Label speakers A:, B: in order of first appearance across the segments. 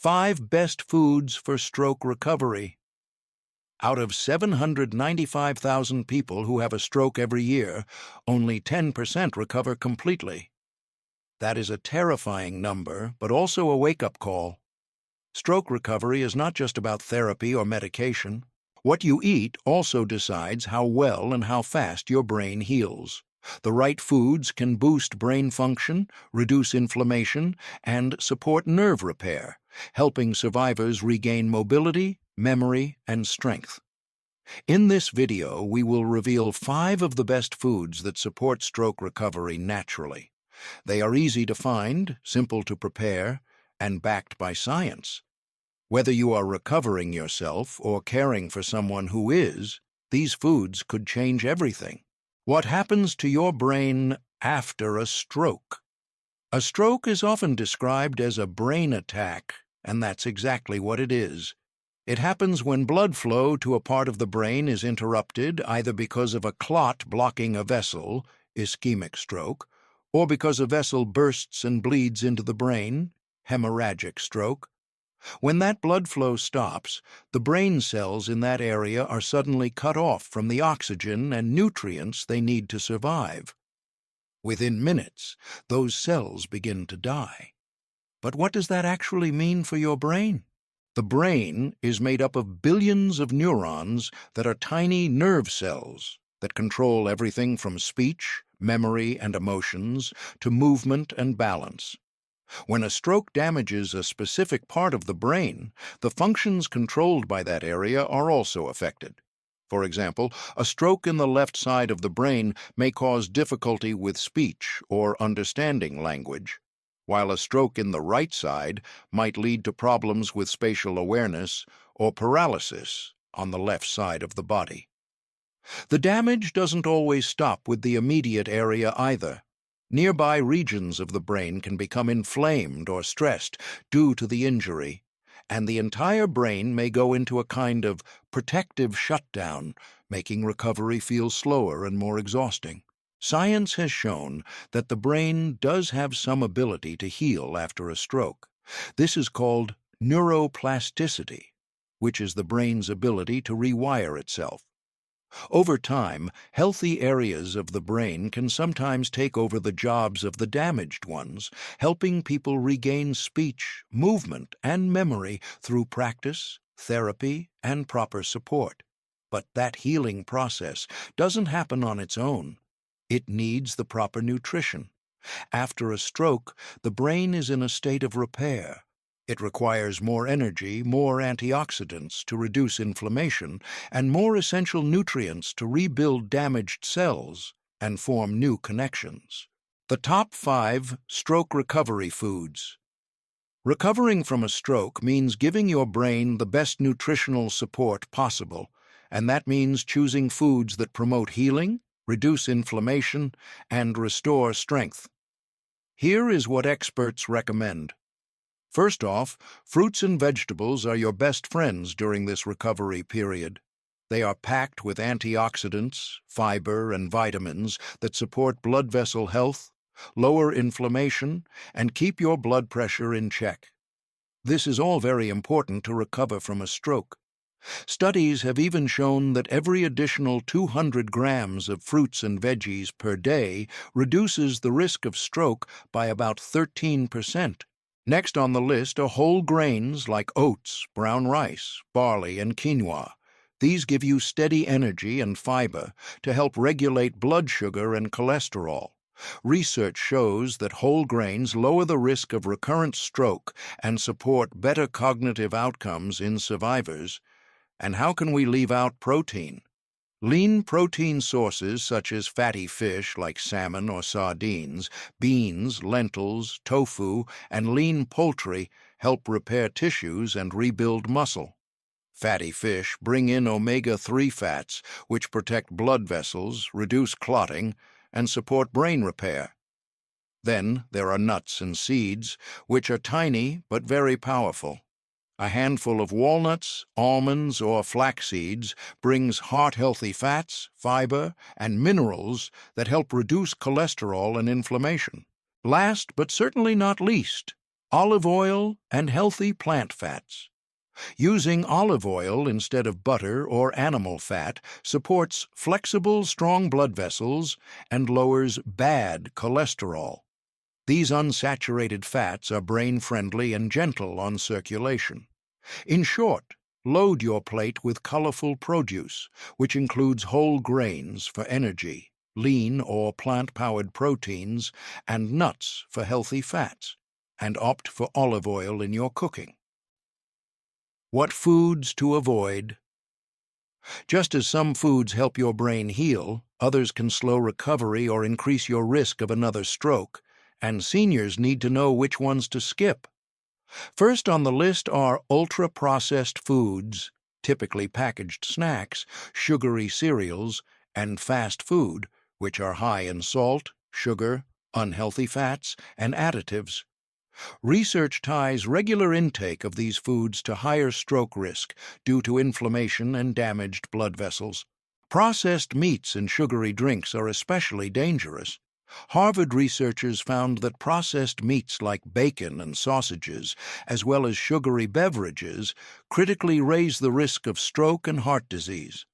A: 5 Best Foods for Stroke Recovery. Out of 795,000 people who have a stroke every year, only 10% recover completely. That is a terrifying number, but also a wake-up call. Stroke recovery is not just about therapy or medication. What you eat also decides how well and how fast your brain heals. The right foods can boost brain function, reduce inflammation, and support nerve repair, helping survivors regain mobility, memory, and strength. In this video, we will reveal 5 of the best foods that support stroke recovery naturally. They are easy to find, simple to prepare, and backed by science. Whether you are recovering yourself or caring for someone who is, these foods could change everything. What happens to your brain after a stroke? A stroke is often described as a brain attack, and that's exactly what it is. It happens when blood flow to a part of the brain is interrupted either because of a clot blocking a vessel, ischemic stroke, or because a vessel bursts and bleeds into the brain, hemorrhagic stroke. When that blood flow stops, the brain cells in that area are suddenly cut off from the oxygen and nutrients they need to survive. Within minutes, those cells begin to die. But what does that actually mean for your brain? The brain is made up of billions of neurons that are tiny nerve cells that control everything from speech, memory, and emotions to movement and balance. When a stroke damages a specific part of the brain, the functions controlled by that area are also affected. For example, a stroke in the left side of the brain may cause difficulty with speech or understanding language, while a stroke in the right side might lead to problems with spatial awareness or paralysis on the left side of the body. The damage doesn't always stop with the immediate area either. Nearby regions of the brain can become inflamed or stressed due to the injury, and the entire brain may go into a kind of protective shutdown, making recovery feel slower and more exhausting. Science has shown that the brain does have some ability to heal after a stroke. This is called neuroplasticity, which is the brain's ability to rewire itself. Over time, healthy areas of the brain can sometimes take over the jobs of the damaged ones, helping people regain speech, movement, and memory through practice, therapy, and proper support. But that healing process doesn't happen on its own. It needs the proper nutrition. After a stroke, the brain is in a state of repair. It requires more energy, more antioxidants to reduce inflammation, and more essential nutrients to rebuild damaged cells and form new connections. The top 5 stroke recovery foods. Recovering from a stroke means giving your brain the best nutritional support possible, and that means choosing foods that promote healing, reduce inflammation, and restore strength. Here is what experts recommend. First off, fruits and vegetables are your best friends during this recovery period. They are packed with antioxidants, fiber, and vitamins that support blood vessel health, lower inflammation, and keep your blood pressure in check. This is all very important to recover from a stroke. Studies have even shown that every additional 200 grams of fruits and veggies per day reduces the risk of stroke by about 13%. Next on the list are whole grains like oats, brown rice, barley, and quinoa. These give you steady energy and fiber to help regulate blood sugar and cholesterol. Research shows that whole grains lower the risk of recurrent stroke and support better cognitive outcomes in survivors. And how can we leave out protein? Lean protein sources such as fatty fish like salmon or sardines, beans, lentils, tofu, and lean poultry help repair tissues and rebuild muscle. Fatty fish bring in omega-3 fats, which protect blood vessels, reduce clotting, and support brain repair. Then there are nuts and seeds, which are tiny but very powerful. A handful of walnuts, almonds, or flax seeds brings heart-healthy fats, fiber, and minerals that help reduce cholesterol and inflammation. Last but certainly not least, olive oil and healthy plant fats. Using olive oil instead of butter or animal fat supports flexible, strong blood vessels and lowers bad cholesterol. These unsaturated fats are brain-friendly and gentle on circulation. In short, load your plate with colorful produce, which includes whole grains for energy, lean or plant-powered proteins, and nuts for healthy fats, and opt for olive oil in your cooking. What foods to avoid? Just as some foods help your brain heal, others can slow recovery or increase your risk of another stroke, and seniors need to know which ones to skip. First on the list are ultra-processed foods, typically packaged snacks, sugary cereals, and fast food, which are high in salt, sugar, unhealthy fats, and additives. Research ties regular intake of these foods to higher stroke risk due to inflammation and damaged blood vessels. Processed meats and sugary drinks are especially dangerous. Harvard researchers found that processed meats like bacon and sausages, as well as sugary beverages, critically raise the risk of stroke and heart disease.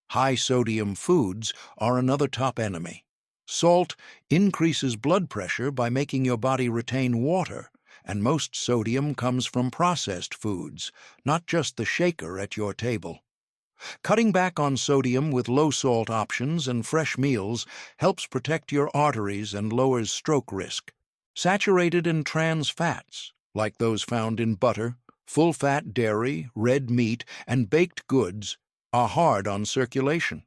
A: High-sodium foods are another top enemy. Salt increases blood pressure by making your body retain water, and most sodium comes from processed foods, not just the shaker at your table. Cutting back on sodium with low-salt options and fresh meals helps protect your arteries and lowers stroke risk. Saturated and trans fats, like those found in butter, full-fat dairy, red meat, and baked goods, are hard on circulation.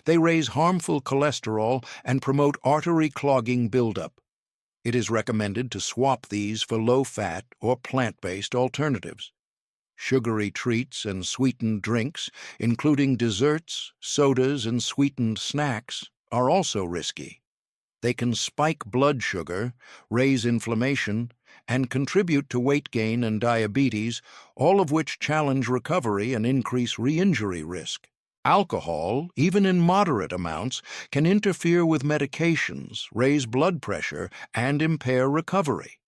A: They raise harmful cholesterol and promote artery-clogging buildup. It is recommended to swap these for low-fat or plant-based alternatives. Sugary treats and sweetened drinks, including desserts, sodas, and sweetened snacks, are also risky. They can spike blood sugar, raise inflammation, and contribute to weight gain and diabetes, all of which challenge recovery and increase re-injury risk. Alcohol, even in moderate amounts, can interfere with medications, raise blood pressure, and impair recovery.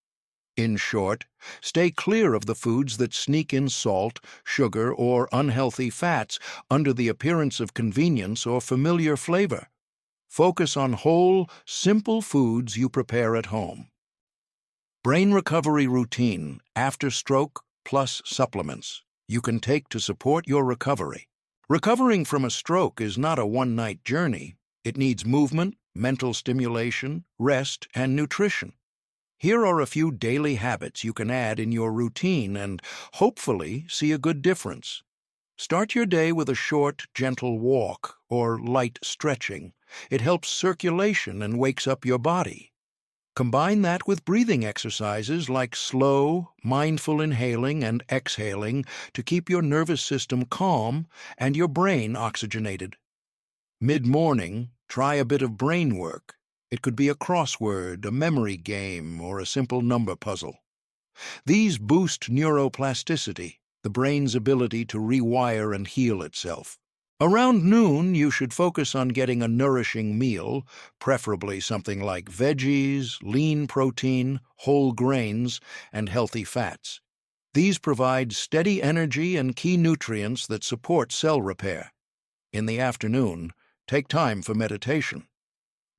A: In short, stay clear of the foods that sneak in salt, sugar, or unhealthy fats under the appearance of convenience or familiar flavor. Focus on whole, simple foods you prepare at home. Brain recovery routine after stroke plus supplements you can take to support your recovery. Recovering from a stroke is not a one-night journey. It needs movement, mental stimulation, rest, and nutrition. Here are a few daily habits you can add in your routine and hopefully see a good difference. Start your day with a short, gentle walk or light stretching. It helps circulation and wakes up your body. Combine that with breathing exercises like slow, mindful inhaling and exhaling to keep your nervous system calm and your brain oxygenated. Mid-morning, try a bit of brain work. It could be a crossword, a memory game, or a simple number puzzle. These boost neuroplasticity, the brain's ability to rewire and heal itself. Around noon, you should focus on getting a nourishing meal, preferably something like veggies, lean protein, whole grains, and healthy fats. These provide steady energy and key nutrients that support cell repair. In the afternoon, take time for meditation.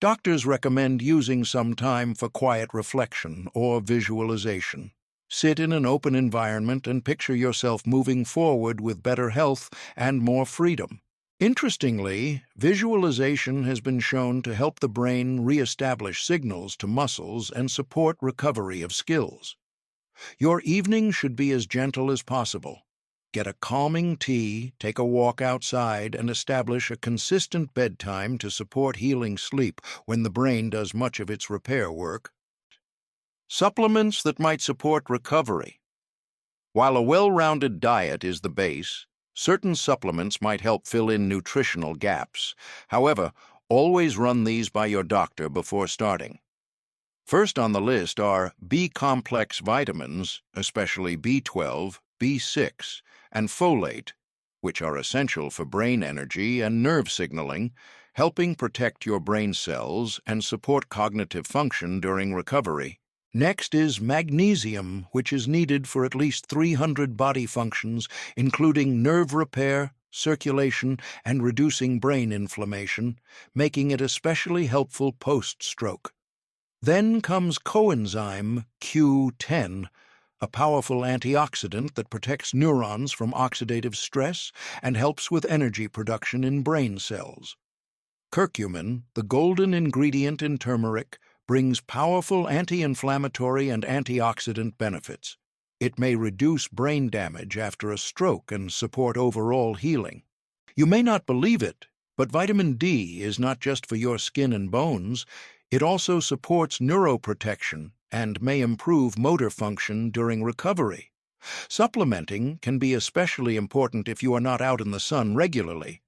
A: Doctors recommend using some time for quiet reflection or visualization. Sit in an open environment and picture yourself moving forward with better health and more freedom. Interestingly, visualization has been shown to help the brain re-establish signals to muscles and support recovery of skills. Your evening should be as gentle as possible. Get a calming tea, take a walk outside, and establish a consistent bedtime to support healing sleep when the brain does much of its repair work. Supplements that might support recovery. While a well-rounded diet is the base, certain supplements might help fill in nutritional gaps. However, always run these by your doctor before starting. First on the list are B-complex vitamins, especially B12, B6, and folate, which are essential for brain energy and nerve signaling, helping protect your brain cells and support cognitive function during recovery. Next is magnesium, which is needed for at least 300 body functions, including nerve repair, circulation, and reducing brain inflammation, making it especially helpful post-stroke. Then comes coenzyme Q10, a powerful antioxidant that protects neurons from oxidative stress and helps with energy production in brain cells. Curcumin, the golden ingredient in turmeric, brings powerful anti-inflammatory and antioxidant benefits. It may reduce brain damage after a stroke and support overall healing. You may not believe it, but vitamin D is not just for your skin and bones. It also supports neuroprotection and may improve motor function during recovery. Supplementing can be especially important if you are not out in the sun regularly.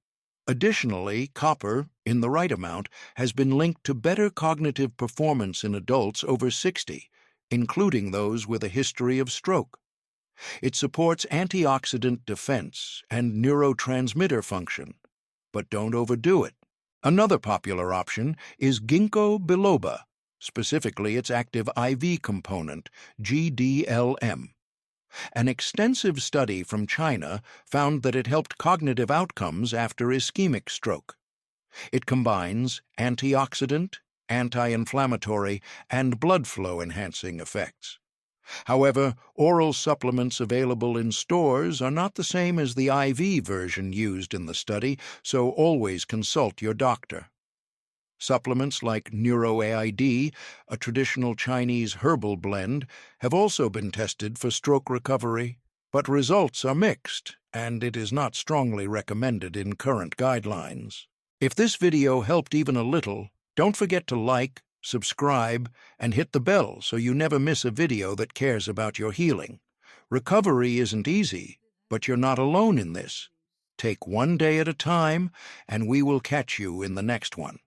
A: Additionally, copper, in the right amount, has been linked to better cognitive performance in adults over 60, including those with a history of stroke. It supports antioxidant defense and neurotransmitter function, but don't overdo it. Another popular option is ginkgo biloba, specifically its active IV component, GDLM. An extensive study from China found that it helped cognitive outcomes after ischemic stroke. It combines antioxidant, anti-inflammatory, and blood flow enhancing effects. However, oral supplements available in stores are not the same as the IV version used in the study, so always consult your doctor. Supplements like NeuroAID, a traditional Chinese herbal blend, have also been tested for stroke recovery, but results are mixed, and it is not strongly recommended in current guidelines. If this video helped even a little, don't forget to like, subscribe, and hit the bell so you never miss a video that cares about your healing. Recovery isn't easy, but you're not alone in this. Take one day at a time, and we will catch you in the next one.